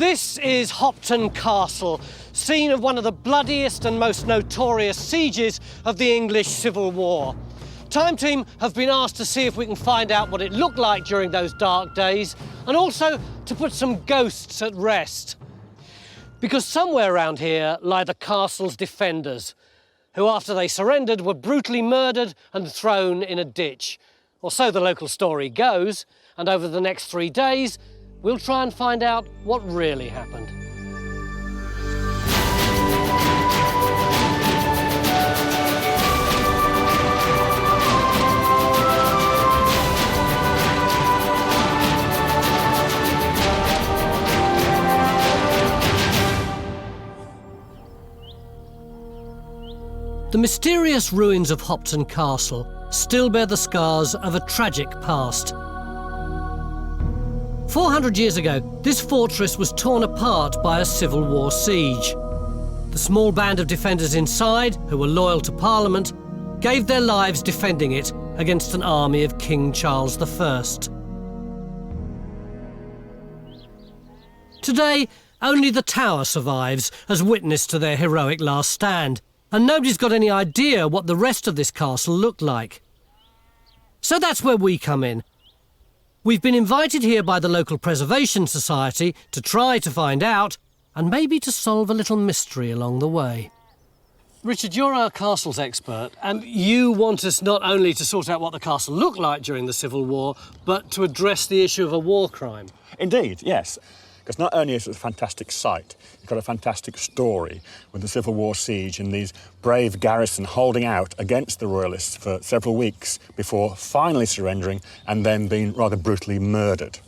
This is Hopton Castle, scene of one of the bloodiest and most notorious sieges of the English Civil War. Time Team have been asked to see if we can find out what it looked like during those dark days, and also to put some ghosts at rest. Because somewhere around here lie the castle's defenders, who after they surrendered were brutally murdered and thrown in a ditch. Or so the local story goes, and over the next 3 days, we'll try and find out what really happened. The mysterious ruins of Hopton Castle still bear the scars of a tragic past. 400 years ago, this fortress was torn apart by a Civil War siege. The small band of defenders inside, who were loyal to Parliament, gave their lives defending it against an army of King Charles I. Today, only the tower survives as witness to their heroic last stand, and nobody's got any idea what the rest of this castle looked like. So that's where we come in. We've been invited here by the local Preservation Society to try to find out, and maybe to solve a little mystery along the way. Richard, you're our castles expert, and you want us not only to sort out what the castle looked like during the Civil War, but to address the issue of a war crime. Indeed, yes. Because not only is it a fantastic site, you've got a fantastic story with the Civil War siege and these brave garrison holding out against the Royalists for several weeks before finally surrendering and then being rather brutally murdered.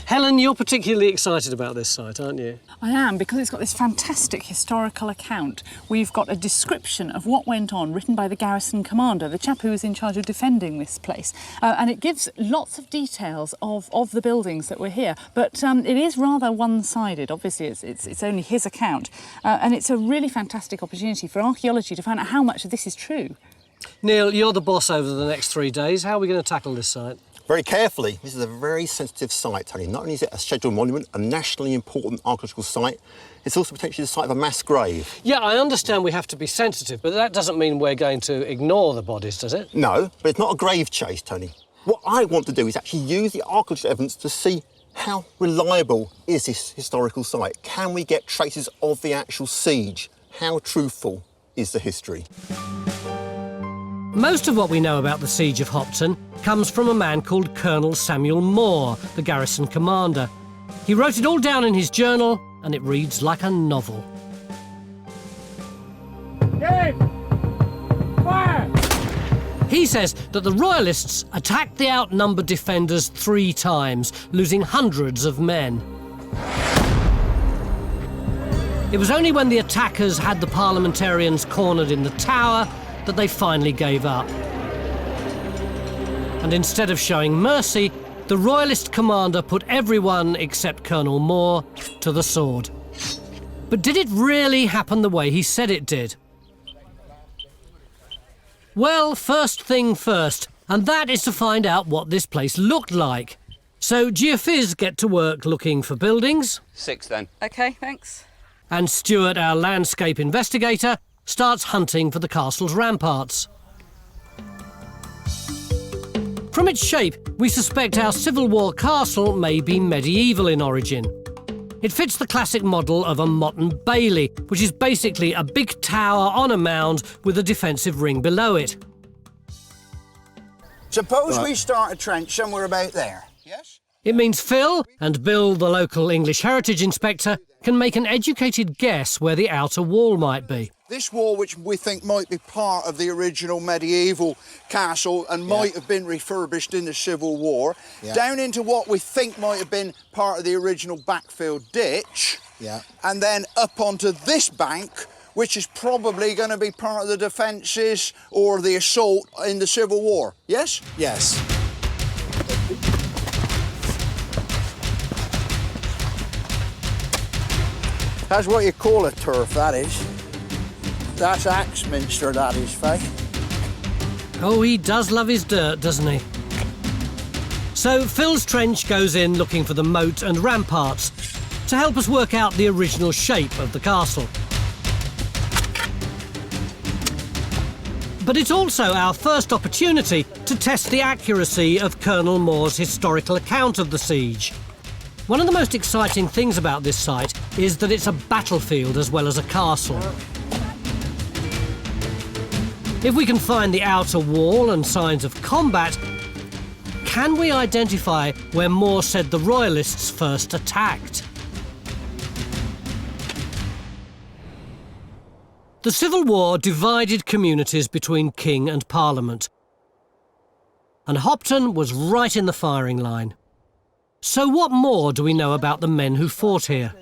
Helen, you're particularly excited about this site, aren't you? I am, because it's got this fantastic historical account. We've got a description of what went on written by the garrison commander, the chap who was in charge of defending this place. And it gives lots of details of the buildings that were here. But it is rather one-sided. Obviously, it's only his account. And it's a really fantastic opportunity for archaeology to find out how much of this is true. Neil, you're the boss over the next 3 days. How are we going to tackle this site? Very carefully. This is a very sensitive site, Tony. Not only is it a scheduled monument, a nationally important archaeological site, it's also potentially the site of a mass grave. Yeah, I understand we have to be sensitive, but that doesn't mean we're going to ignore the bodies, does it? No, but it's not a grave chase, Tony. What I want to do is actually use the archaeological evidence to see how reliable is this historical site. Can we get traces of the actual siege? How truthful is the history? Most of what we know about the siege of Hopton comes from a man called Colonel Samuel Moore, the garrison commander. He wrote it all down in his journal, and it reads like a novel. Game! Fire! He says that the Royalists attacked the outnumbered defenders 3 times, losing hundreds of men. It was only when the attackers had the parliamentarians cornered in the tower that they finally gave up. And instead of showing mercy, the Royalist commander put everyone except Colonel Moore to the sword. But did it really happen the way he said it did? Well, first thing first, and that is to find out what this place looked like. So Geophiz get to work looking for buildings. 6 then. OK, thanks. And Stuart, our landscape investigator, starts hunting for the castle's ramparts. From its shape, we suspect our Civil War castle may be medieval in origin. It fits the classic model of a Motte Bailey, which is basically a big tower on a mound with a defensive ring below it. Suppose we start a trench somewhere about there, yes? It means Phil and Bill, the local English heritage inspector, can make an educated guess where the outer wall might be. This wall, which we think might be part of the original medieval castle and might have been refurbished in the Civil War, down into what we think might have been part of the original backfill ditch, and then up onto this bank, which is probably going to be part of the defences or the assault in the Civil War. Yes? Yes. That's what you call a turf, that is. That's Axminster, that is, Faye. Oh, he does love his dirt, doesn't he? So Phil's trench goes in looking for the moat and ramparts. to help us work out the original shape of the castle. But it's also our first opportunity to test the accuracy of Colonel Moore's historical account of the siege. One of the most exciting things about this site is that it's a battlefield as well as a castle. If we can find the outer wall and signs of combat, can we identify where Moore said the Royalists first attacked? The Civil War divided communities between King and Parliament, and Hopton was right in the firing line. So what more do we know about the men who fought here?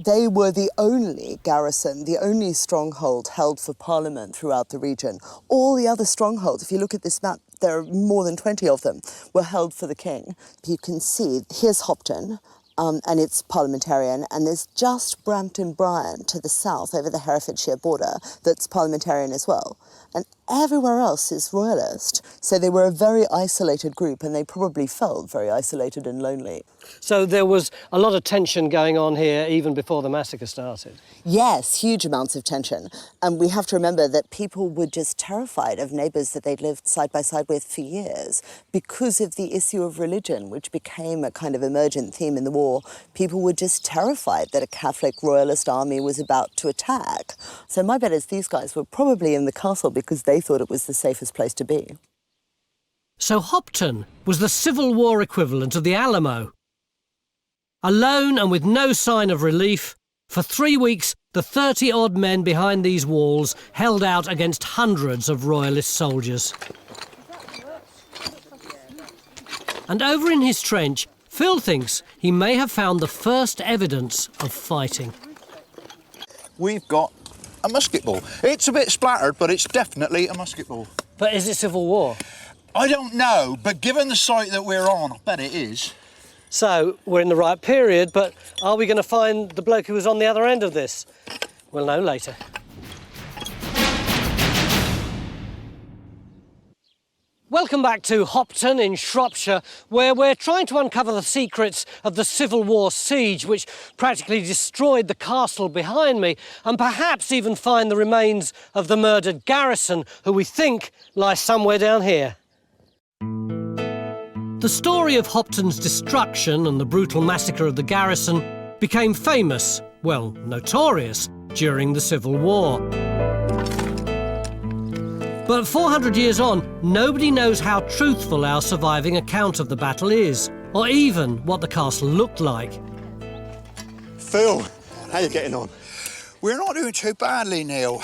They were the only garrison, the only stronghold held for Parliament throughout the region. All the other strongholds, if you look at this map, there are more than 20 of them, were held for the king. You can see, here's Hopton, and it's parliamentarian, and there's just Brampton Bryan to the south over the Herefordshire border that's parliamentarian as well. And everywhere else is royalist. So they were a very isolated group, and they probably felt very isolated and lonely. So there was a lot of tension going on here even before the massacre started? Yes, huge amounts of tension. And we have to remember that people were just terrified of neighbours that they'd lived side by side with for years because of the issue of religion, which became a kind of emergent theme in the war. People were just terrified that a Catholic royalist army was about to attack. So my bet is these guys were probably in the castle because they thought it was the safest place to be. So Hopton was the Civil War equivalent of the Alamo. Alone and with no sign of relief, for 3 weeks the 30-odd men behind these walls held out against hundreds of royalist soldiers. And over in his trench, Phil thinks he may have found the first evidence of fighting. We've got a musket ball. It's a bit splattered, but it's definitely a musket ball. But is it Civil War? I don't know, but given the site that we're on, I bet it is. So we're in the right period, but are we going to find the bloke who was on the other end of this? We'll know later. Welcome back to Hopton in Shropshire, where we're trying to uncover the secrets of the Civil War siege, which practically destroyed the castle behind me, and perhaps even find the remains of the murdered garrison, who we think lie somewhere down here. The story of Hopton's destruction and the brutal massacre of the garrison became famous, well, notorious, during the Civil War. But 400 years on, nobody knows how truthful our surviving account of the battle is, or even what the castle looked like. Phil, how are you getting on? We're not doing too badly, Neil.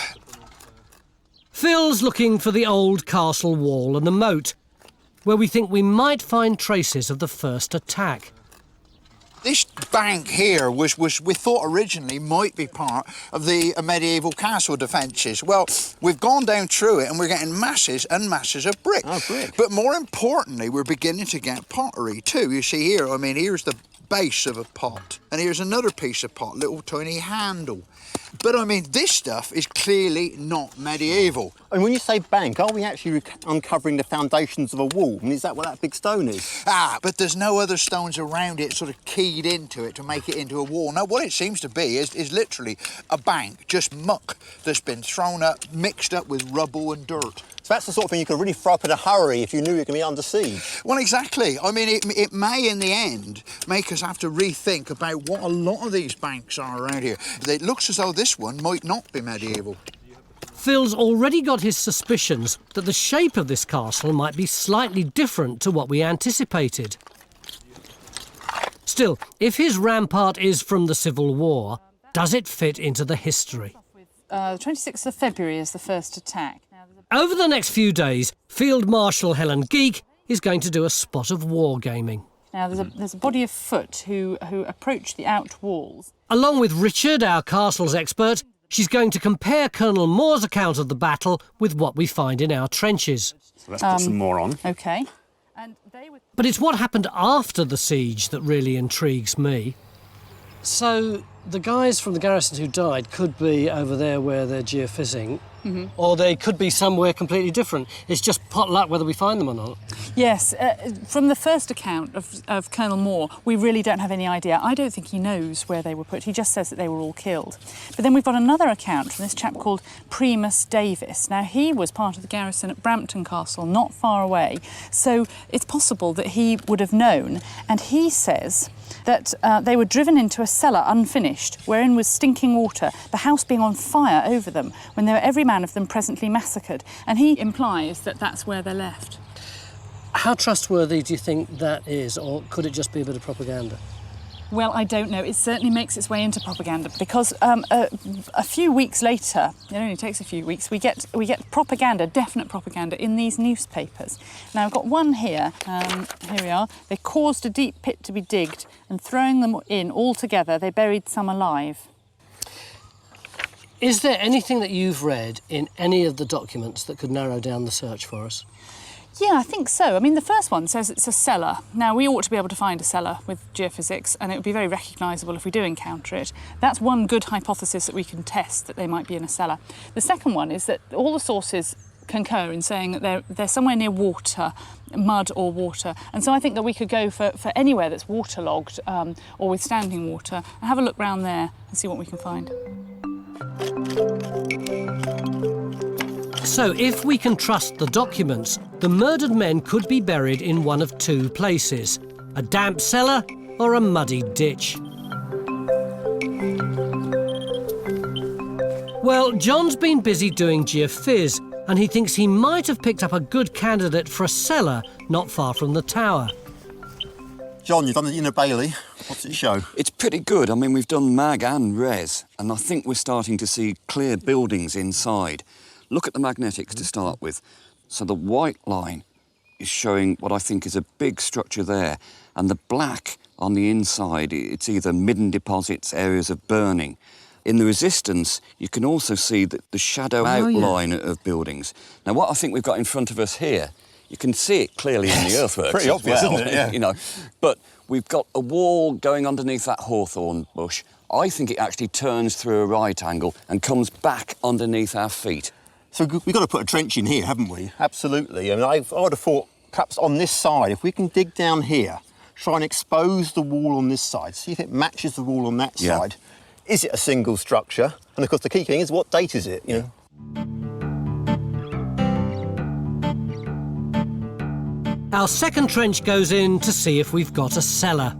Phil's looking for the old castle wall and the moat, where we think we might find traces of the first attack. This bank here was we thought originally might be part of the medieval castle defences. Well, we've gone down through it and we're getting masses and masses of brick. Oh, brick. But more importantly, we're beginning to get pottery too. You see here, I mean, here's the base of a pot, and here's another piece of pot, little tiny handle. But I mean, this stuff is clearly not medieval. And when you say bank, are we actually uncovering the foundations of a wall? And is that what that big stone is? Ah, but there's no other stones around it sort of keyed into it to make it into a wall. No, what it seems to be is literally a bank, just muck that's been thrown up, mixed up with rubble and dirt. So that's the sort of thing you could really throw up in a hurry if you knew you were going to be under siege. Well, exactly. I mean, it may, in the end, make us have to rethink about what a lot of these banks are around here. It looks as though this one might not be medieval. Phil's already got his suspicions that the shape of this castle might be slightly different to what we anticipated. Still, if his rampart is from the Civil War, does it fit into the history? The 26th of February is the first attack. Over the next few days, Field Marshal Helen Geek is going to do a spot of wargaming. Now, there's a body of foot who approach the out walls. Along with Richard, our castle's expert, she's going to compare Colonel Moore's account of the battle with what we find in our trenches. So let's put some more on. OK. But it's what happened after the siege that really intrigues me. So the guys from the garrison who died could be over there where they're geophysing, or they could be somewhere completely different. It's just pot luck whether we find them or not. Yes, from the first account of Colonel Moore, we really don't have any idea. I don't think he knows where they were put. He just says that they were all killed. But then we've got another account from this chap called Primus Davis. Now, he was part of the garrison at Hopton Castle, not far away, so it's possible that he would have known. And he says that they were driven into a cellar unfinished, wherein was stinking water, the house being on fire over them, when they were every man of them presently massacred. And he implies that that's where they're left. How trustworthy do you think that is, or could it just be a bit of propaganda? Well, I don't know. It certainly makes its way into propaganda because a few weeks later, it only takes a few weeks, we get propaganda, definite propaganda, in these newspapers. Now, I've got one here. Here we are. They caused a deep pit to be digged, and throwing them in all together, they buried some alive. Is there anything that you've read in any of the documents that could narrow down the search for us? Yeah, I think so. I mean, the first one says it's a cellar. Now, we ought to be able to find a cellar with geophysics, and it would be very recognisable if we do encounter it. That's one good hypothesis that we can test, that they might be in a cellar. The second one is that all the sources concur in saying that they're somewhere near water, mud or water. And so I think that we could go for anywhere that's waterlogged or with standing water and have a look round there and see what we can find. So, if we can trust the documents, the murdered men could be buried in one of two places: a damp cellar or a muddy ditch. Well, John's been busy doing geophys, and he thinks he might have picked up a good candidate for a cellar not far from the tower. John, you've done the Inner Bailey. What's it show? It's pretty good. I mean, we've done mag and res, and I think we're starting to see clear buildings inside. Look at the magnetics to start with. So the white line is showing what I think is a big structure there, and the black on the inside, it's either midden deposits, areas of burning. In the resistance, you can also see the shadow outline of buildings. Now, what I think we've got in front of us here, you can see it clearly in the earthworks. Pretty obvious, well, isn't it? Yeah. You know, but we've got a wall going underneath that hawthorn bush. I think it actually turns through a right angle and comes back underneath our feet. So we've got to put a trench in here, haven't we? Absolutely. I mean, I would have thought perhaps on this side, if we can dig down here, try and expose the wall on this side, see if it matches the wall on that side. Is it a single structure? And of course, the key thing is, what date is it? You know. Our second trench goes in to see if we've got a cellar.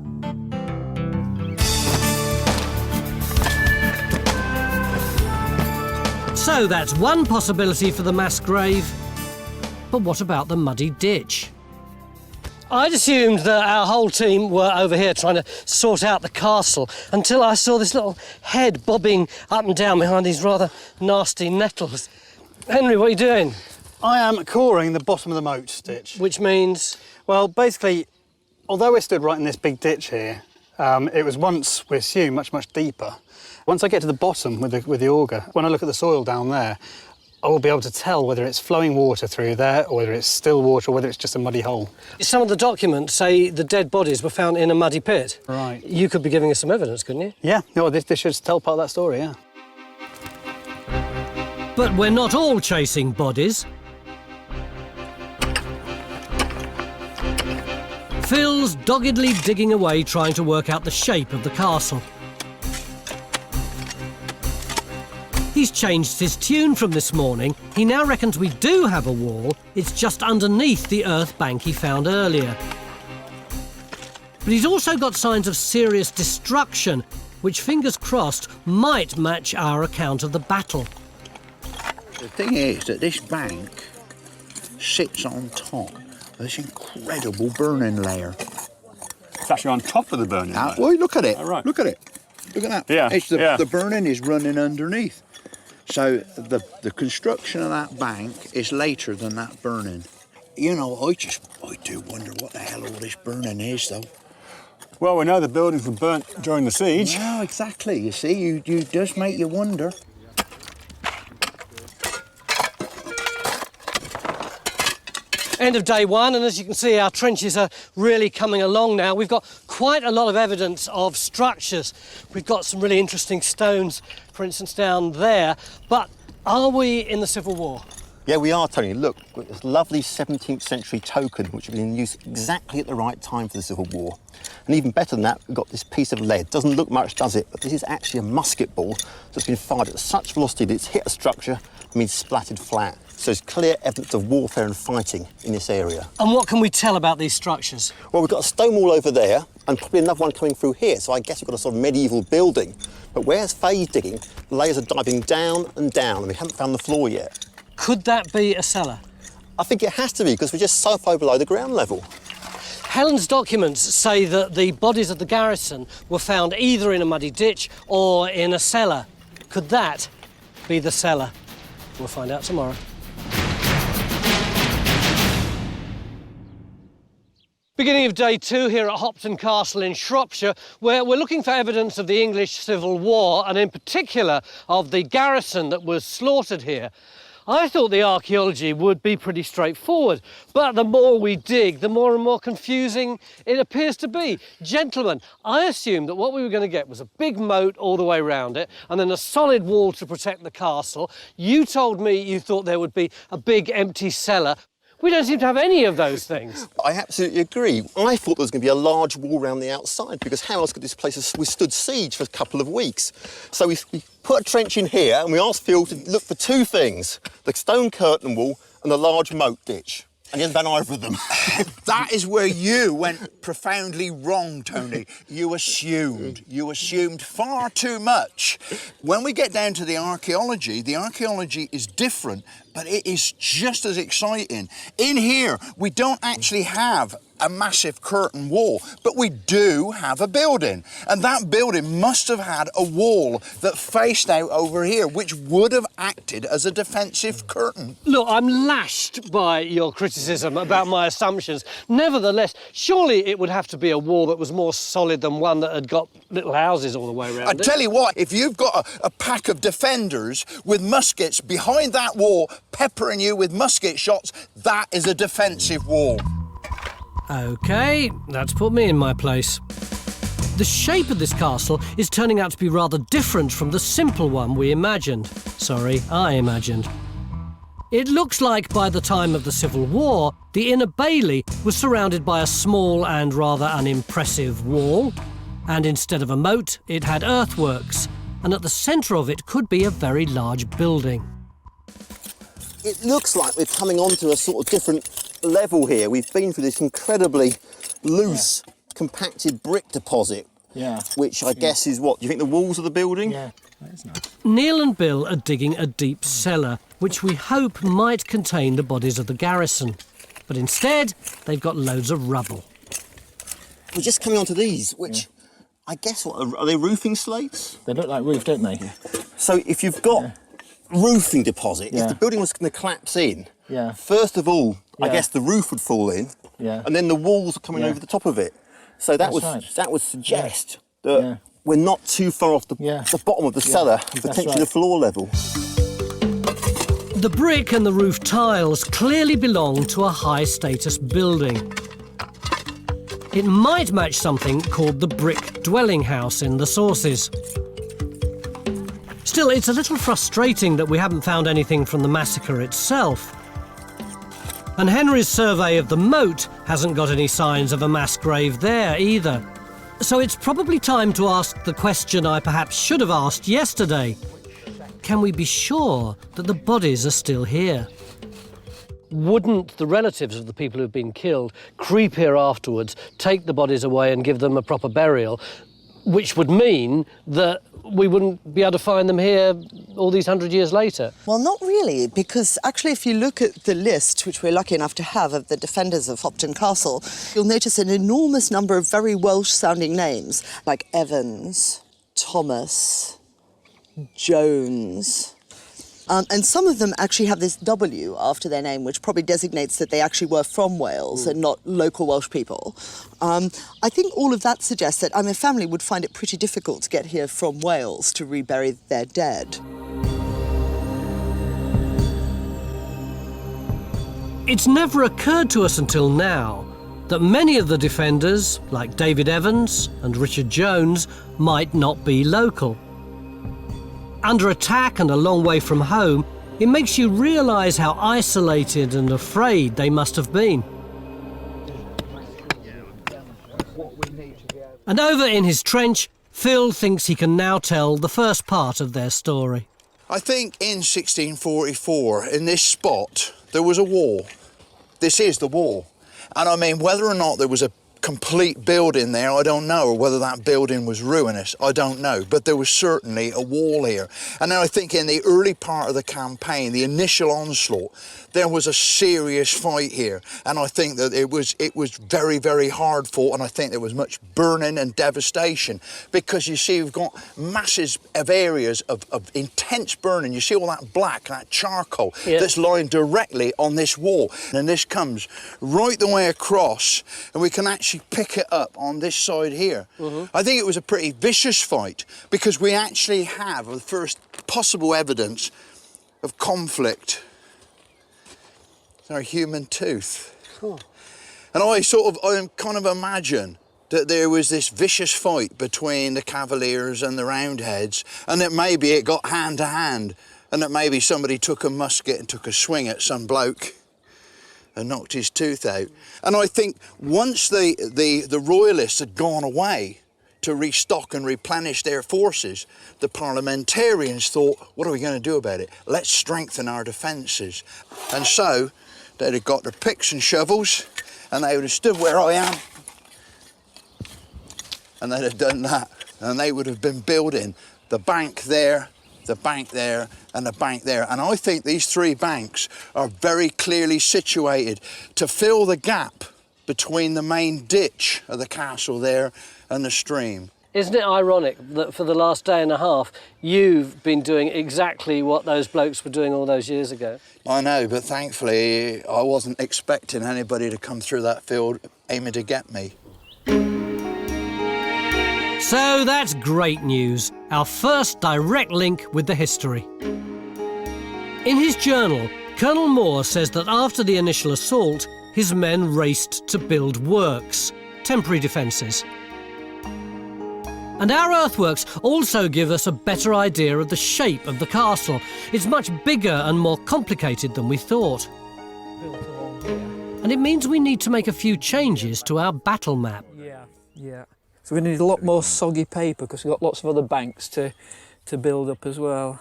So that's one possibility for the mass grave. But what about the muddy ditch? I'd assumed that our whole team were over here trying to sort out the castle until I saw this little head bobbing up and down behind these rather nasty nettles. Henry, what are you doing? I am coring the bottom of the moat, Stitch. Which means? Well, basically, although we're stood right in this big ditch here, it was once, we assume, much, much deeper. Once I get to the bottom with the auger, when I look at the soil down there, I will be able to tell whether it's flowing water through there or whether it's still water or whether it's just a muddy hole. Some of the documents say the dead bodies were found in a muddy pit. Right. You could be giving us some evidence, couldn't you? Yeah, no, this should tell part of that story, yeah. But we're not all chasing bodies. Phil's doggedly digging away trying to work out the shape of the castle. He's changed his tune from this morning. He now reckons we do have a wall. It's just underneath the earth bank he found earlier. But he's also got signs of serious destruction, which, fingers crossed, might match our account of the battle. The thing is that this bank sits on top of this incredible burning layer. It's actually on top of the burning layer. Well, look at it. Oh, right. Look at it. Look at that. Yeah, It's the burning is running underneath. So the construction of that bank is later than that burning. You know, I do wonder what the hell all this burning is, though. Well, we know the buildings were burnt during the siege. Well, exactly. You see, you does make you wonder. End of day one, and as you can see, our trenches are really coming along now. We've got quite a lot of evidence of structures. We've got some really interesting stones, for instance, down there. But are we in the Civil War? Yeah, we are, Tony. Look, we've got this lovely 17th century token which has been in use exactly at the right time for the Civil War. And even better than that, we've got this piece of lead. Doesn't look much, does it? But this is actually a musket ball that's been fired at such velocity that it's hit a structure and been splattered flat. So there's clear evidence of warfare and fighting in this area. And what can we tell about these structures? Well, we've got a stone wall over there and probably another one coming through here. So I guess we've got a sort of medieval building. But where's phase digging, the layers are diving down and down and we haven't found the floor yet. Could that be a cellar? I think it has to be because we're just so far below the ground level. Helen's documents say that the bodies of the garrison were found either in a muddy ditch or in a cellar. Could that be the cellar? We'll find out tomorrow. Beginning of day 2 here at Hopton Castle in Shropshire, where we're looking for evidence of the English Civil War, and in particular of the garrison that was slaughtered here. I thought the archaeology would be pretty straightforward, but the more we dig, the more and more confusing it appears to be. Gentlemen, I assumed that what we were going to get was a big moat all the way around it, and then a solid wall to protect the castle. You told me you thought there would be a big empty cellar. We don't seem to have any of those things. I absolutely agree. I thought there was going to be a large wall around the outside because how else could this place have withstood siege for a couple of weeks? So we put a trench in here and we asked Phil to look for 2 things, the stone curtain wall and the large moat ditch. And he hasn't done either of them. That is where you went profoundly wrong, Tony. You assumed far too much. When we get down to the archaeology is different, but it is just as exciting. In here, we don't actually have a massive curtain wall, but we do have a building. And that building must have had a wall that faced out over here, which would have acted as a defensive curtain. Look, I'm lashed by your criticism about my assumptions. Nevertheless, surely it would have to be a wall that was more solid than one that had got little houses all the way around I it. tell you what, if you've got a pack of defenders with muskets behind that wall, peppering you with musket shots, that is a defensive wall. OK, that's put me in my place. The shape of this castle is turning out to be rather different from the simple one we imagined. Sorry, I imagined. It looks like by the time of the Civil War, the inner bailey was surrounded by a small and rather unimpressive wall, and instead of a moat, it had earthworks, and at the centre of it could be a very large building. It looks like we're coming onto a sort of different level here. We've been through this incredibly loose, compacted brick deposit, which I guess is what? Do you think the walls of the building? Yeah, that is nice. Neil and Bill are digging a deep cellar, which we hope might contain the bodies of the garrison. But instead, they've got loads of rubble. We're just coming onto these, which I guess, what, are they roofing slates? They look like roof, don't they? Yeah. So if you've got roofing deposit, if the building was going to collapse in, first of all, I guess the roof would fall in, and then the walls are coming over the top of it. So that would suggest that we're not too far off the bottom of the cellar, potentially the floor level. The brick and the roof tiles clearly belong to a high-status building. It might match something called the brick dwelling house in the sources. Still, it's a little frustrating that we haven't found anything from the massacre itself. And Henry's survey of the moat hasn't got any signs of a mass grave there either. So it's probably time to ask the question I perhaps should have asked yesterday. Can we be sure that the bodies are still here? Wouldn't the relatives of the people who've been killed creep here afterwards, take the bodies away and give them a proper burial, which would mean that we wouldn't be able to find them here all these 100 years later? Well, not really, because actually if you look at the list, which we're lucky enough to have, of the defenders of Hopton Castle, you'll notice an enormous number of very Welsh-sounding names, like Evans, Thomas, Jones. And some of them actually have this W after their name, which probably designates that they actually were from Wales and not local Welsh people. I think all of that suggests that a family would find it pretty difficult to get here from Wales to rebury their dead. It's never occurred to us until now that many of the defenders, like David Evans and Richard Jones, might not be local. Under attack and a long way from home, it makes you realise how isolated and afraid they must have been. And over in his trench, Phil thinks he can now tell the first part of their story. I think in 1644, in this spot, there was a wall. This is the wall. And I mean, whether or not there was a complete building there, I don't know, or whether that building was ruinous, I don't know, but there was certainly a wall here. And then I think in the early part of the campaign, the initial onslaught, there was a serious fight here, and I think that it was very, very hard fought, and I think there was much burning and devastation, because you see we've got masses of areas of intense burning. You see all that black, that charcoal that's lying directly on this wall, and this comes right the way across, and we can actually pick it up on this side here. I think it was a pretty vicious fight, because we actually have the first possible evidence of conflict. It's our human tooth. Cool. And I kind of imagine that there was this vicious fight between the Cavaliers and the Roundheads, and that maybe it got hand to hand, and that maybe somebody took a musket and took a swing at some bloke and knocked his tooth out. And I think once the Royalists had gone away to restock and replenish their forces, the parliamentarians thought, what are we going to do about it? Let's strengthen our defences. And so they'd have got their picks and shovels, and they would have stood where I am, and they'd have done that. And they would have been building the bank there, the bank there, and the bank there. And I think these three banks are very clearly situated to fill the gap between the main ditch of the castle there and the stream. Isn't it ironic that for the last day and a half, you've been doing exactly what those blokes were doing all those years ago? I know, but thankfully I wasn't expecting anybody to come through that field aiming to get me. So that's great news, our first direct link with the history. In his journal, Colonel Moore says that after the initial assault, his men raced to build works, temporary defences. And our earthworks also give us a better idea of the shape of the castle. It's much bigger and more complicated than we thought. And it means we need to make a few changes to our battle map. Yeah. So we're going to need a lot more soggy paper, because we've got lots of other banks to build up as well.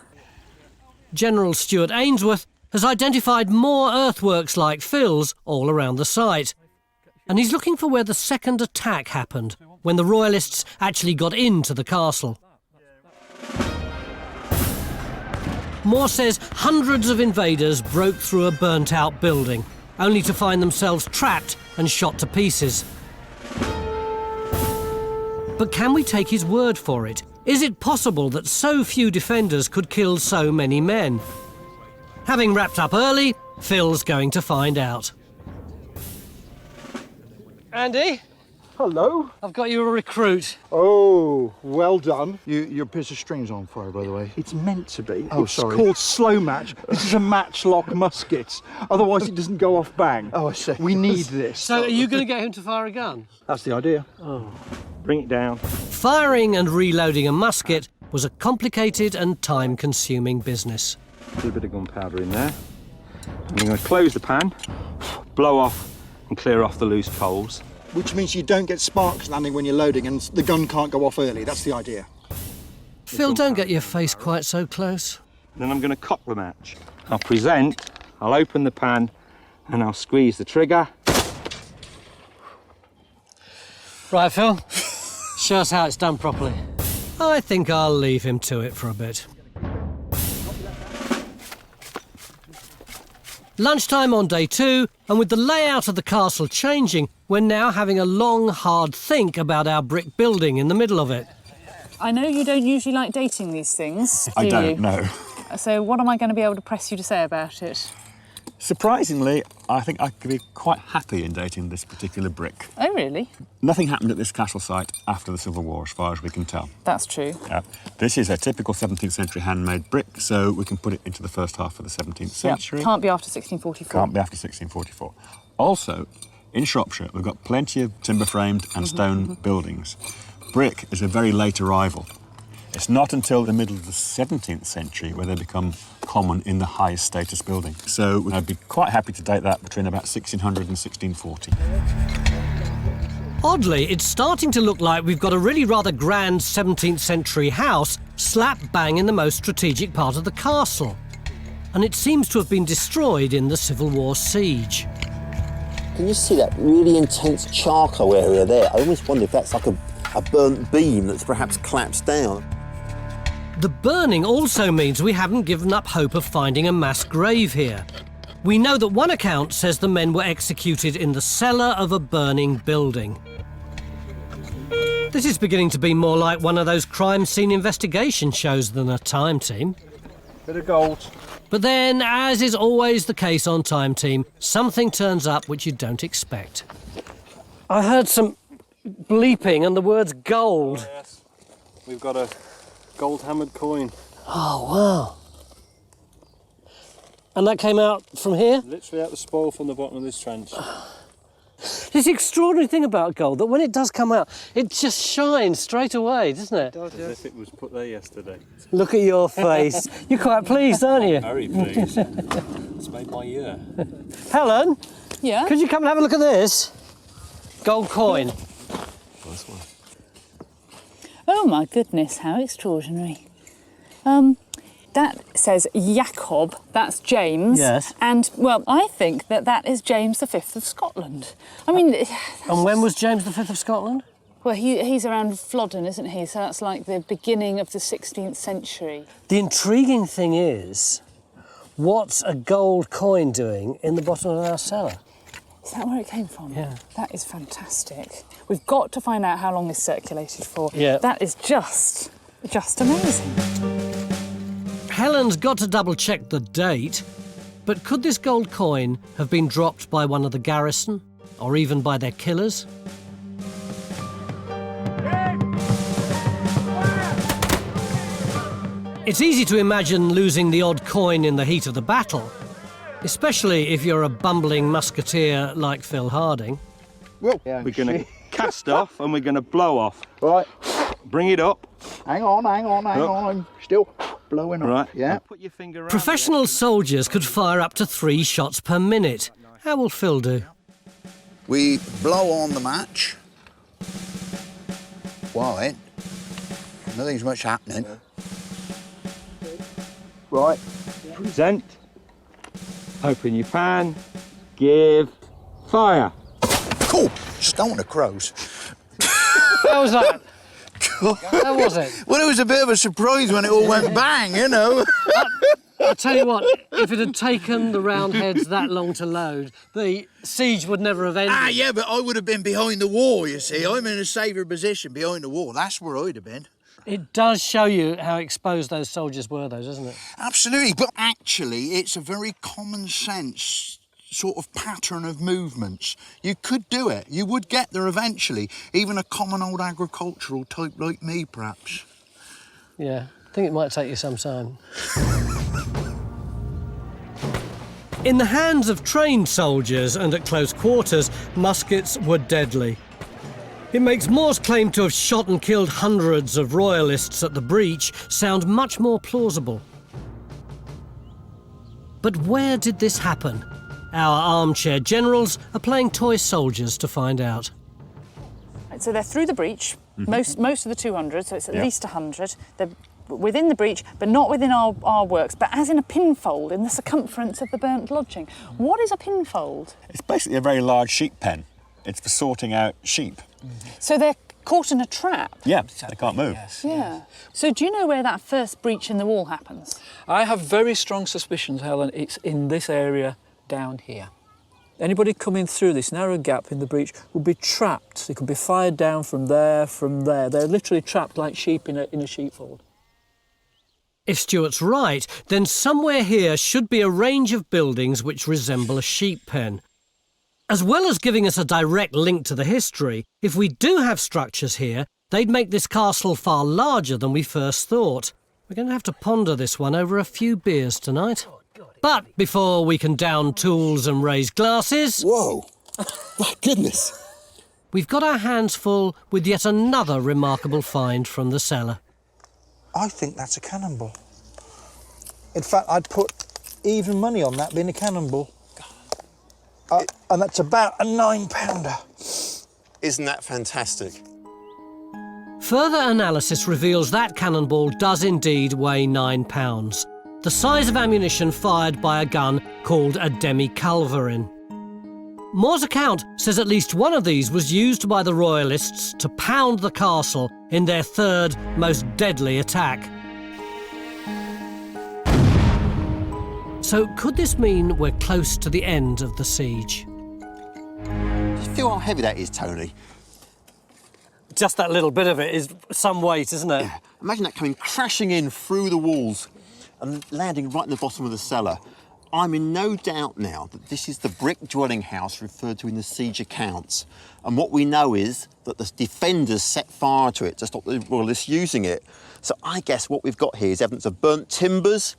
General Stuart Ainsworth has identified more earthworks like Phil's all around the site. And he's looking for where the second attack happened, when the Royalists actually got into the castle. Moore says hundreds of invaders broke through a burnt-out building, only to find themselves trapped and shot to pieces. But can we take his word for it? Is it possible that so few defenders could kill so many men? Having wrapped up early, Phil's going to find out. Andy? Hello. I've got you a recruit. Oh, well done. Your piece of string's on fire, by the way. It's meant to be. Oh, it's sorry. called slow match. This is a matchlock musket. Otherwise it doesn't go off bang. Oh, I see. We need this. So are you going to get him to fire a gun? That's the idea. Oh. Bring it down. Firing and reloading a musket was a complicated and time-consuming business. A little bit of gunpowder in there. I'm going to close the pan, blow off and clear off the loose coals. Which means you don't get sparks landing when you're loading and the gun can't go off early. That's the idea. Phil, don't get your face quite so close. Then I'm going to cock the match. I'll present, I'll open the pan and I'll squeeze the trigger. Right, Phil, show us how it's done properly. I think I'll leave him to it for a bit. Lunchtime on day 2, and with the layout of the castle changing, we're now having a long, hard think about our brick building in the middle of it. I know you don't usually like dating these things, I don't, no. So what am I going to be able to press you to say about it? Surprisingly, I think I could be quite happy in dating this particular brick. Oh, really? Nothing happened at this castle site after the Civil War, as far as we can tell. That's true. This is a typical 17th century handmade brick, so we can put it into the first half of the 17th century. Can't be after 1644. Can't be after 1644. Also, in Shropshire, we've got plenty of timber-framed and stone buildings. Brick is a very late arrival. It's not until the middle of the 17th century where they become common in the highest status building. So I'd be quite happy to date that between about 1600 and 1640. Oddly, it's starting to look like we've got a really rather grand 17th century house slap bang in the most strategic part of the castle. And it seems to have been destroyed in the Civil War siege. Can you see that really intense charcoal area there? I almost wonder if that's like a burnt beam that's perhaps collapsed down. The burning also means we haven't given up hope of finding a mass grave here. We know that one account says the men were executed in the cellar of a burning building. This is beginning to be more like one of those crime scene investigation shows than a Time Team. Bit of gold. But then, as is always the case on Time Team, something turns up which you don't expect. I heard some bleeping and the words gold. Oh, yes. We've got a gold hammered coin. Oh, wow. And that came out from here? Literally out the spoil from the bottom of this trench. This extraordinary thing about gold, that when it does come out, it just shines straight away, doesn't it? As if it was put there yesterday. Look at your face. You're quite pleased, aren't you? Very pleased. It's made my year. Helen? Yeah? Could you come and have a look at this? Gold coin. Nice one. Oh my goodness, how extraordinary. That says Jacob, that's James. Yes. And, well, I think that is James V of Scotland. I mean... And when was James V of Scotland? Well, he's around Flodden, isn't he? So that's like the beginning of the 16th century. The intriguing thing is, what's a gold coin doing in the bottom of our cellar? Is that where it came from? Yeah. That is fantastic. We've got to find out how long it's circulated for. Yeah. That is just amazing. Helen's got to double-check the date, but could this gold coin have been dropped by one of the garrison, or even by their killers? It's easy to imagine losing the odd coin in the heat of the battle, especially if you're a bumbling musketeer like Phil Harding. Well, We're going to cast off and we're going to blow off. right. Bring it up. Hang on. I'm still blowing up. Right. Yeah. Put your finger around Professional soldiers could fire up to 3 shots per minute. How will Phil do? We blow on the match. White. Nothing's much happening. Right. Present. Open your pan. Give. Fire. Cool. Just don't want the crows. How was that? How was it? Well, it was a bit of a surprise when it all went bang, you know. I'll tell you what, if it had taken the Roundheads that long to load, the siege would never have ended. Yeah, but I would have been behind the wall, you see. I'm in a safer position behind the wall. That's where I'd have been. It does show you how exposed those soldiers were, though, doesn't it? Absolutely, but actually, it's a very common sense sort of pattern of movements. You could do it. You would get there eventually. Even a common old agricultural type like me, perhaps. Yeah, I think it might take you some time. In the hands of trained soldiers and at close quarters, muskets were deadly. It makes Moore's claim to have shot and killed hundreds of royalists at the breach sound much more plausible. But where did this happen? Our armchair generals are playing toy soldiers to find out. Right, so they're through the breach, most of the 200, so it's at least 100. They're within the breach, but not within our works, but as in a pinfold in the circumference of the burnt lodging. What is a pinfold? It's basically a very large sheep pen. It's for sorting out sheep. So they're caught in a trap? Yeah, they can't move. Yeah. So do you know where that first breach in the wall happens? I have very strong suspicions, Helen, it's in this area down here. Anybody coming through this narrow gap in the breach would be trapped. They could be fired down from there, from there. They're literally trapped like sheep in a sheepfold. If Stuart's right, then somewhere here should be a range of buildings which resemble a sheep pen. As well as giving us a direct link to the history, if we do have structures here, they'd make this castle far larger than we first thought. We're going to have to ponder this one over a few beers tonight. But before we can down tools and raise glasses... Whoa! My goodness! We've got our hands full with yet another remarkable find from the cellar. I think that's a cannonball. In fact, I'd put even money on that being a cannonball. And that's about a 9-pounder. Isn't that fantastic? Further analysis reveals that cannonball does indeed weigh 9 pounds, the size of ammunition fired by a gun called a demi-culverin. Moore's account says at least one of these was used by the Royalists to pound the castle in their third most deadly attack. So could this mean we're close to the end of the siege? Do you feel how heavy that is, Tony? Just that little bit of it is some weight, isn't it? Yeah. Imagine that coming crashing in through the walls and landing right in the bottom of the cellar. I'm in no doubt now that this is the brick dwelling house referred to in the siege accounts. And what we know is that the defenders set fire to it to stop the Royalists using it. So I guess what we've got here is evidence of burnt timbers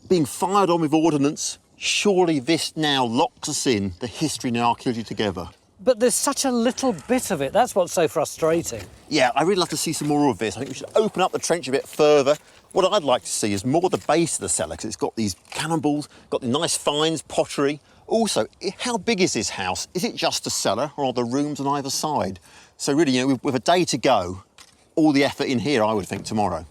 being fired on with ordnance. Surely this now locks us in, the history and archaeology together. But there's such a little bit of it. That's what's so frustrating. Yeah, I'd really love to see some more of this. I think we should open up the trench a bit further. What I'd like to see is more the base of the cellar, because it's got these cannonballs, got the nice finds, pottery. Also, how big is this house? Is it just a cellar, or are there rooms on either side? So really, you know, with a day to go, all the effort in here, I would think, tomorrow.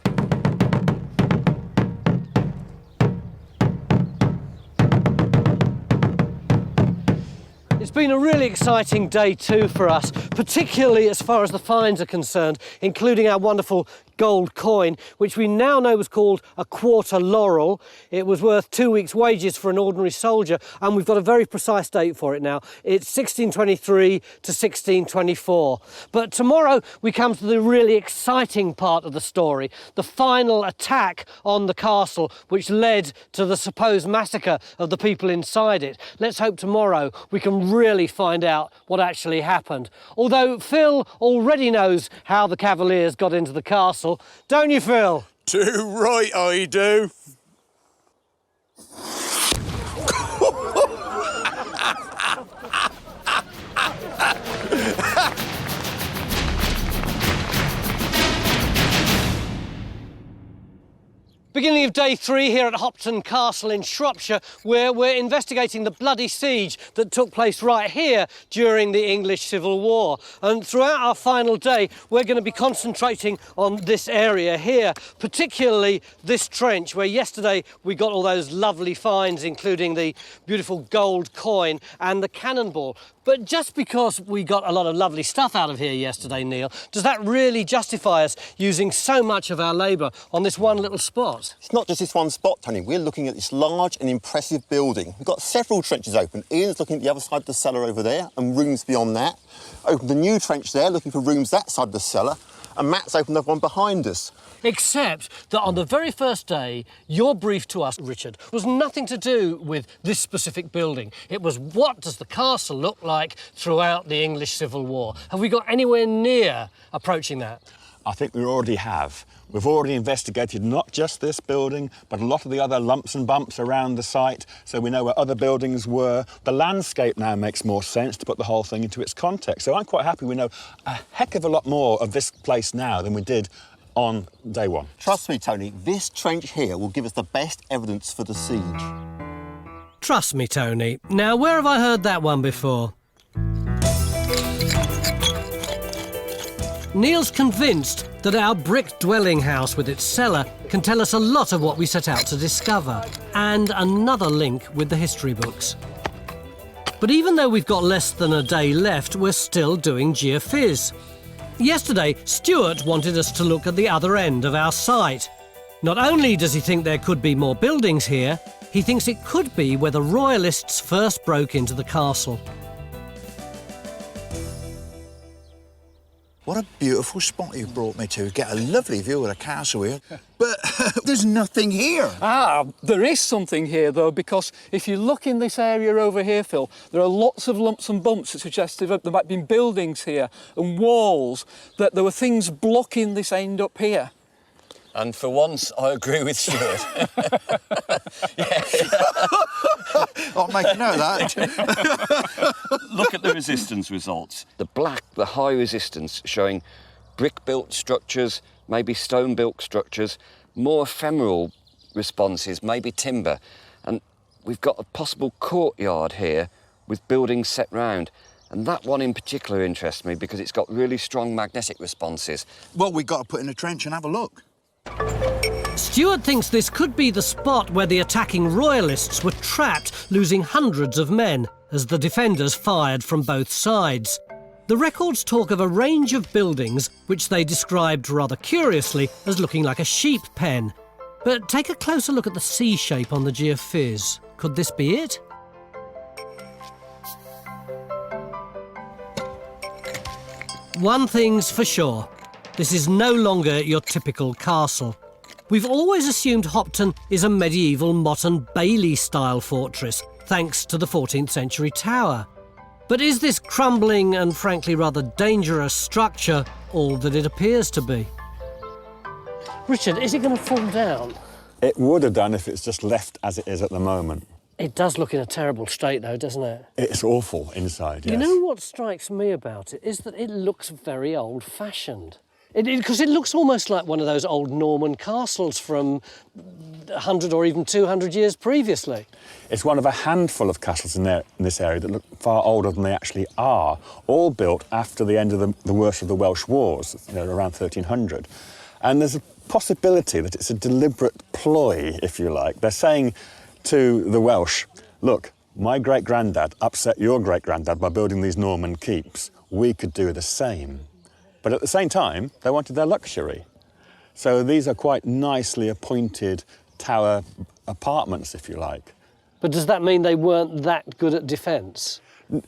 It's been a really exciting day too for us, particularly as far as the finds are concerned, including our wonderful gold coin, which we now know was called a quarter laurel. It was worth 2 weeks' wages for an ordinary soldier, and we've got a very precise date for it now. It's 1623 to 1624. But tomorrow we come to the really exciting part of the story, the final attack on the castle, which led to the supposed massacre of the people inside it. Let's hope tomorrow we can really find out what actually happened. Although Phil already knows how the Cavaliers got into the castle. Don't you, Phil? Too right I do. Beginning of day 3 here at Hopton Castle in Shropshire, where we're investigating the bloody siege that took place right here during the English Civil War. And throughout our final day, we're going to be concentrating on this area here, particularly this trench where yesterday we got all those lovely finds, including the beautiful gold coin and the cannonball. But just because we got a lot of lovely stuff out of here yesterday, Neil, does that really justify us using so much of our labour on this one little spot? It's not just this one spot, Tony. We're looking at this large and impressive building. We've got several trenches open. Ian's looking at the other side of the cellar over there and rooms beyond that. Opened a new trench there, looking for rooms that side of the cellar. And Matt's opened up one behind us. Except that on the very first day, your brief to us, Richard, was nothing to do with this specific building. It was, what does the castle look like throughout the English Civil War? Have we got anywhere near approaching that? I think we already have. We've already investigated not just this building, but a lot of the other lumps and bumps around the site, so we know where other buildings were. The landscape now makes more sense to put the whole thing into its context. So I'm quite happy we know a heck of a lot more of this place now than we did on day 1. Trust me, Tony, this trench here will give us the best evidence for the siege. Trust me, Tony. Now, where have I heard that one before? Neil's convinced that our brick dwelling house with its cellar can tell us a lot of what we set out to discover, and another link with the history books. But even though we've got less than a day left, we're still doing geophys. Yesterday, Stuart wanted us to look at the other end of our site. Not only does he think there could be more buildings here, he thinks it could be where the Royalists first broke into the castle. What a beautiful spot you brought me to. Get a lovely view of the castle here. But there's nothing here. There is something here, though, because if you look in this area over here, Phil, there are lots of lumps and bumps that suggest that there might have been buildings here and walls, that there were things blocking this end up here. And for once, I agree with Stuart. I'll make a note of that. Look at the resistance results. The black, the high resistance, showing brick-built structures, maybe stone-built structures, more ephemeral responses, maybe timber. And we've got a possible courtyard here with buildings set round. And that one in particular interests me because it's got really strong magnetic responses. Well, we've got to put in a trench and have a look. Stuart thinks this could be the spot where the attacking royalists were trapped, losing hundreds of men as the defenders fired from both sides. The records talk of a range of buildings which they described rather curiously as looking like a sheep pen. But take a closer look at the C shape on the geophys. Could this be it? One thing's for sure, this is no longer your typical castle. We've always assumed Hopton is a medieval Motte and Bailey-style fortress, thanks to the 14th century tower. But is this crumbling and frankly rather dangerous structure all that it appears to be? Richard, is it going to fall down? It would have done if it's just left as it is at the moment. It does look in a terrible state, though, doesn't it? It's awful inside, yes. You know what strikes me about it is that it looks very old-fashioned. Because it looks almost like one of those old Norman castles from 100 or even 200 years previously. It's one of a handful of castles in this area that look far older than they actually are, all built after the end of the worst of the Welsh Wars, around 1300. And there's a possibility that it's a deliberate ploy, if you like. They're saying to the Welsh, look, my great-granddad upset your great-granddad by building these Norman keeps. We could do the same. But at the same time, they wanted their luxury. So these are quite nicely appointed tower apartments, if you like. But does that mean they weren't that good at defence?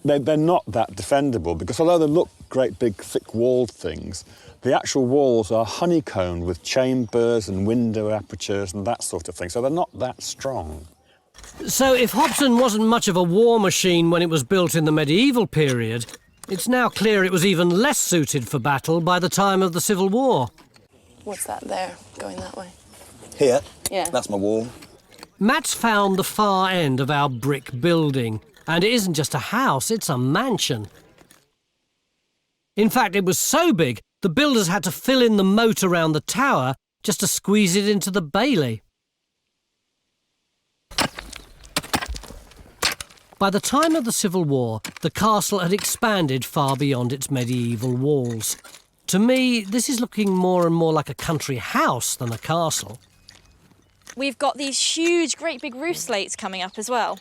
They're not that defendable, because although they look great big thick-walled things, the actual walls are honeycombed with chambers and window apertures and that sort of thing, so they're not that strong. So if Hopton wasn't much of a war machine when it was built in the medieval period, it's now clear it was even less suited for battle by the time of the Civil War. What's that there, going that way? Here? Yeah. That's my wall. Matt's found the far end of our brick building, and it isn't just a house, it's a mansion. In fact, it was so big, the builders had to fill in the moat around the tower just to squeeze it into the bailey. By the time of the Civil War, the castle had expanded far beyond its medieval walls. To me, this is looking more and more like a country house than a castle. We've got these huge, great big roof slates coming up as well.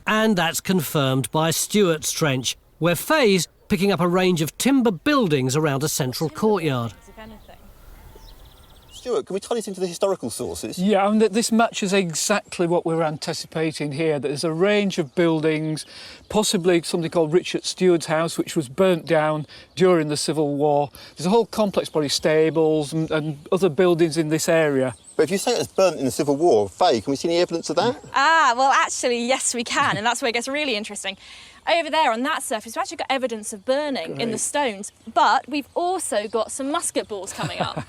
And that's confirmed by Stuart's Trench, where Faye's picking up a range of timber buildings around a central courtyard. Stuart, can we tie this into the historical sources? Yeah, and this matches exactly what we were anticipating here, that there's a range of buildings, possibly something called Richard Stewart's house, which was burnt down during the Civil War. There's a whole complex, probably stables and other buildings in this area. But if you say it was burnt in the Civil War, Faye, can we see any evidence of that? Well, actually, yes, we can, and that's where it gets really interesting. Over there on that surface, we've actually got evidence of burning in the stones, but we've also got some musket balls coming up,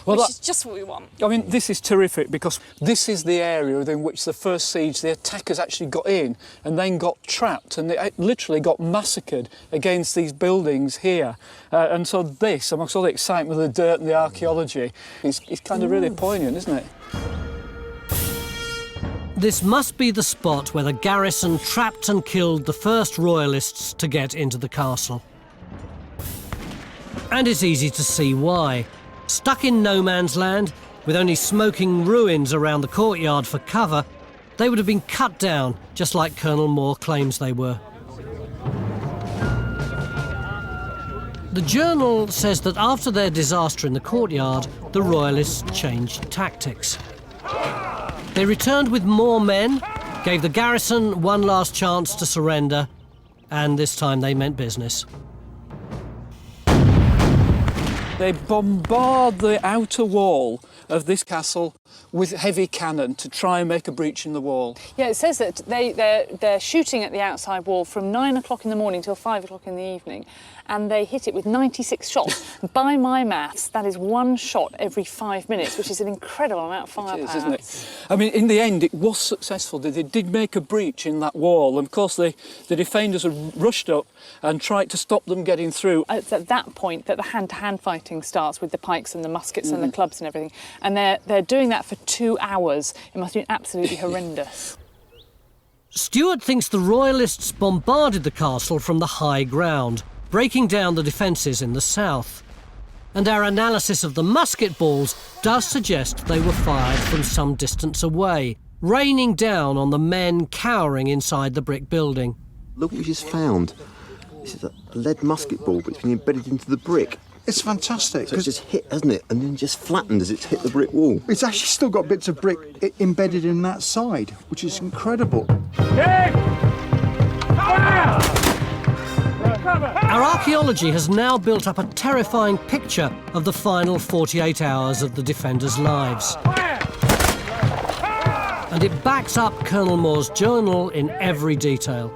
which is just what we want. I mean, this is terrific because this is the area within which the first siege, the attackers actually got in and then got trapped, and they literally got massacred against these buildings here. And so this, amongst all the excitement of the dirt and the archaeology, is kind of really poignant, isn't it? This must be the spot where the garrison trapped and killed the first royalists to get into the castle. And it's easy to see why. Stuck in no man's land, with only smoking ruins around the courtyard for cover, they would have been cut down, just like Colonel Moore claims they were. The Journal says that after their disaster in the courtyard, the royalists changed tactics. They returned with more men, gave the garrison one last chance to surrender, and this time they meant business. They bombard the outer wall of this castle with heavy cannon to try and make a breach in the wall. Yeah, it says that they're shooting at the outside wall from 9 o'clock in the morning till 5 o'clock in the evening, and they hit it with 96 shots. By my maths, that is one shot every 5 minutes, which is an incredible amount of firepower. It is, isn't it? I mean, in the end, it was successful. They did make a breach in that wall, and of course the defenders had rushed up and tried to stop them getting through. It's at that point that the hand-to-hand fighting fighting starts with the pikes and the muskets and the clubs and everything. And they're doing that for 2 hours. It must have been absolutely horrendous. Stuart thinks the Royalists bombarded the castle from the high ground, breaking down the defences in the south. And our analysis of the musket balls does suggest they were fired from some distance away, raining down on the men cowering inside the brick building. Look what we just found. This is a lead musket ball, but it's been embedded into the brick. It's fantastic. So it's just hit, hasn't it? And then just flattened as it's hit the brick wall. It's actually still got bits of brick embedded in that side, which is incredible. Our archaeology has now built up a terrifying picture of the final 48 hours of the defenders' lives. And it backs up Colonel Moore's journal in every detail.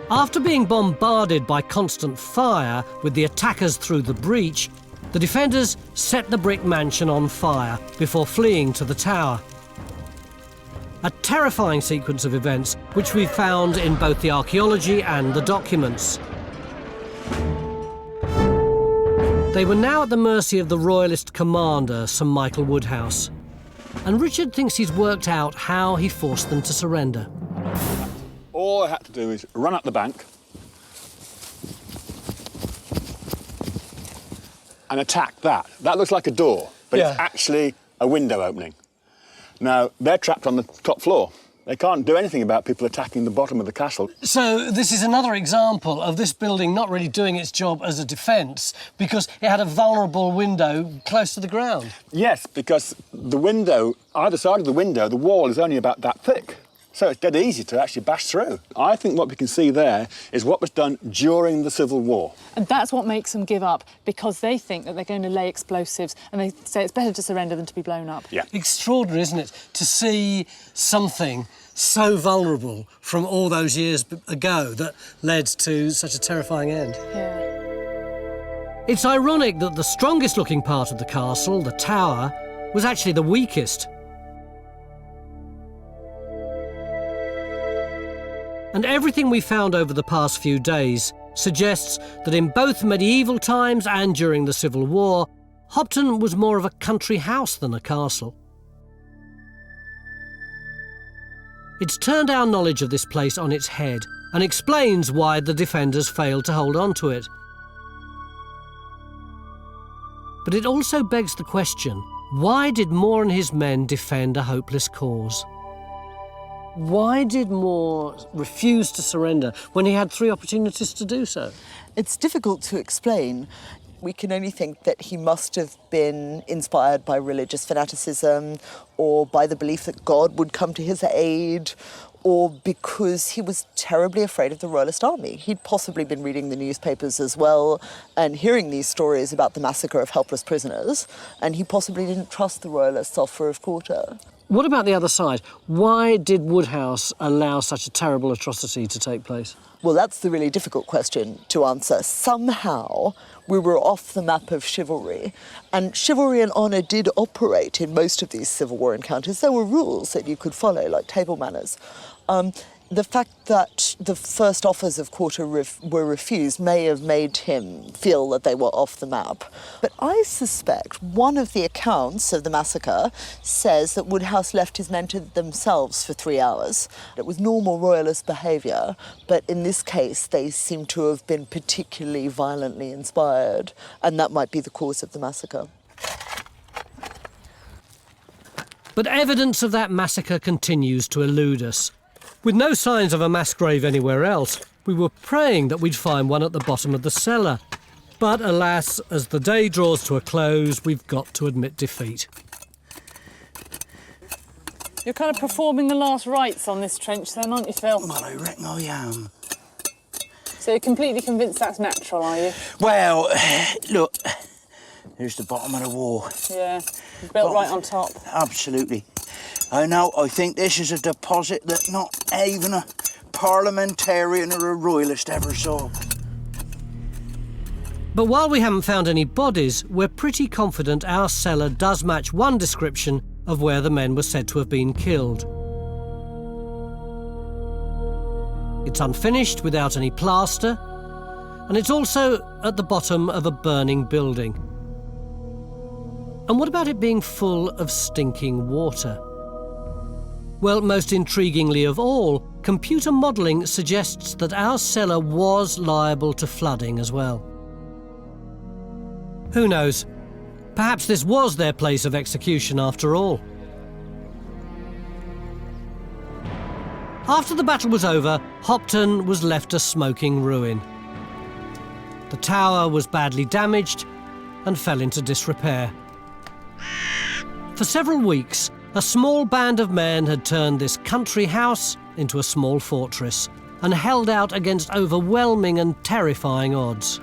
After being bombarded by constant fire with the attackers through the breach, the defenders set the brick mansion on fire before fleeing to the tower. A terrifying sequence of events which we found in both the archaeology and the documents. They were now at the mercy of the Royalist commander, Sir Michael Woodhouse, and Richard thinks he's worked out how he forced them to surrender. All I had to do is run up the bank and attack that. That looks like a door, but it's actually a window opening. Now, they're trapped on the top floor. They can't do anything about people attacking the bottom of the castle. So this is another example of this building not really doing its job as a defence because it had a vulnerable window close to the ground. Yes, because the window, either side of the window, the wall is only about that thick. So it's dead easy to actually bash through. I think what we can see there is what was done during the Civil War. And that's what makes them give up, because they think that they're going to lay explosives and they say it's better to surrender than to be blown up. Yeah. Extraordinary, isn't it, to see something so vulnerable from all those years ago that led to such a terrifying end. Yeah. It's ironic that the strongest looking part of the castle, the tower, was actually the weakest. And everything we found over the past few days suggests that in both medieval times and during the Civil War, Hopton was more of a country house than a castle. It's turned our knowledge of this place on its head and explains why the defenders failed to hold on to it. But it also begs the question, why did Moore and his men defend a hopeless cause? Why did Moore refuse to surrender when he had 3 opportunities to do so? It's difficult to explain. We can only think that he must have been inspired by religious fanaticism or by the belief that God would come to his aid, or because he was terribly afraid of the Royalist army. He'd possibly been reading the newspapers as well and hearing these stories about the massacre of helpless prisoners, and he possibly didn't trust the Royalists' offer of quarter. What about the other side? Why did Woodhouse allow such a terrible atrocity to take place? Well, that's the really difficult question to answer. Somehow, we were off the map of chivalry, and chivalry and honour did operate in most of these Civil War encounters. There were rules that you could follow, like table manners. The fact that the first offers of quarter were refused may have made him feel that they were off the map. But I suspect one of the accounts of the massacre says that Woodhouse left his men to themselves for 3 hours. It was normal Royalist behaviour, but in this case they seem to have been particularly violently inspired, and that might be the cause of the massacre. But evidence of that massacre continues to elude us. With no signs of a mass grave anywhere else, we were praying that we'd find one at the bottom of the cellar. But alas, as the day draws to a close, we've got to admit defeat. You're kind of performing the last rites on this trench then, aren't you, Phil? Well, I reckon I am. So you're completely convinced that's natural, are you? Well, look, here's the bottom of the wall. Yeah, built right on top. Absolutely. I think this is a deposit that not even a parliamentarian or a royalist ever saw. But while we haven't found any bodies, we're pretty confident our cellar does match one description of where the men were said to have been killed. It's unfinished, without any plaster, and it's also at the bottom of a burning building. And what about it being full of stinking water? Well, most intriguingly of all, computer modelling suggests that our cellar was liable to flooding as well. Who knows? Perhaps this was their place of execution after all. After the battle was over, Hopton was left a smoking ruin. The tower was badly damaged and fell into disrepair. For several weeks, a small band of men had turned this country house into a small fortress and held out against overwhelming and terrifying odds.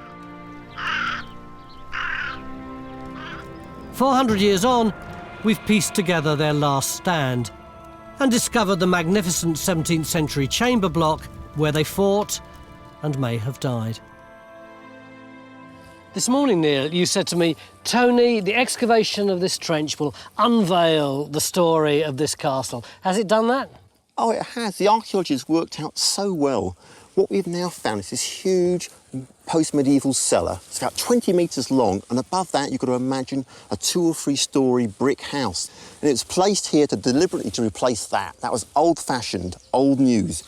400 years on, we've pieced together their last stand and discovered the magnificent 17th century chamber block where they fought and may have died. This morning, Neil, you said to me, Tony, the excavation of this trench will unveil the story of this castle. Has it done that? Oh, it has. The archaeology has worked out so well. What we've now found is this huge post-medieval cellar. It's about 20 metres long, and above that you've got to imagine a 2 or 3 storey brick house. And it was placed here deliberately to replace that. That was old-fashioned, old news.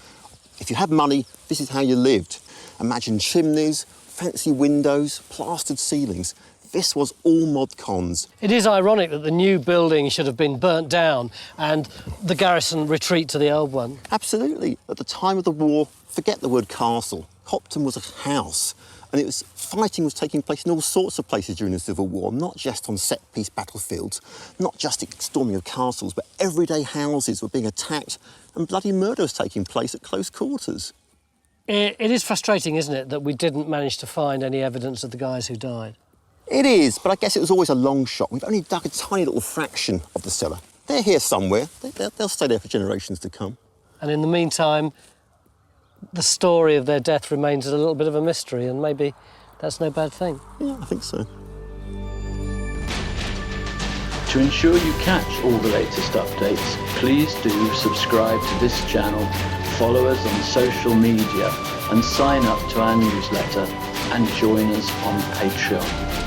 If you had money, this is how you lived. Imagine chimneys, fancy windows, plastered ceilings. This was all mod cons. It is ironic that the new building should have been burnt down and the garrison retreat to the old one. Absolutely. At the time of the war, forget the word castle. Hopton was a house, and fighting was taking place in all sorts of places during the Civil War, not just on set-piece battlefields, not just storming of castles, but everyday houses were being attacked and bloody murder was taking place at close quarters. It is frustrating, isn't it, that we didn't manage to find any evidence of the guys who died? It is, but I guess it was always a long shot. We've only dug a tiny little fraction of the cellar. They're here somewhere. They'll stay there for generations to come. And in the meantime, the story of their death remains a little bit of a mystery, and maybe that's no bad thing. Yeah, I think so. To ensure you catch all the latest updates, please do subscribe to this channel, follow us on social media, and sign up to our newsletter and join us on Patreon.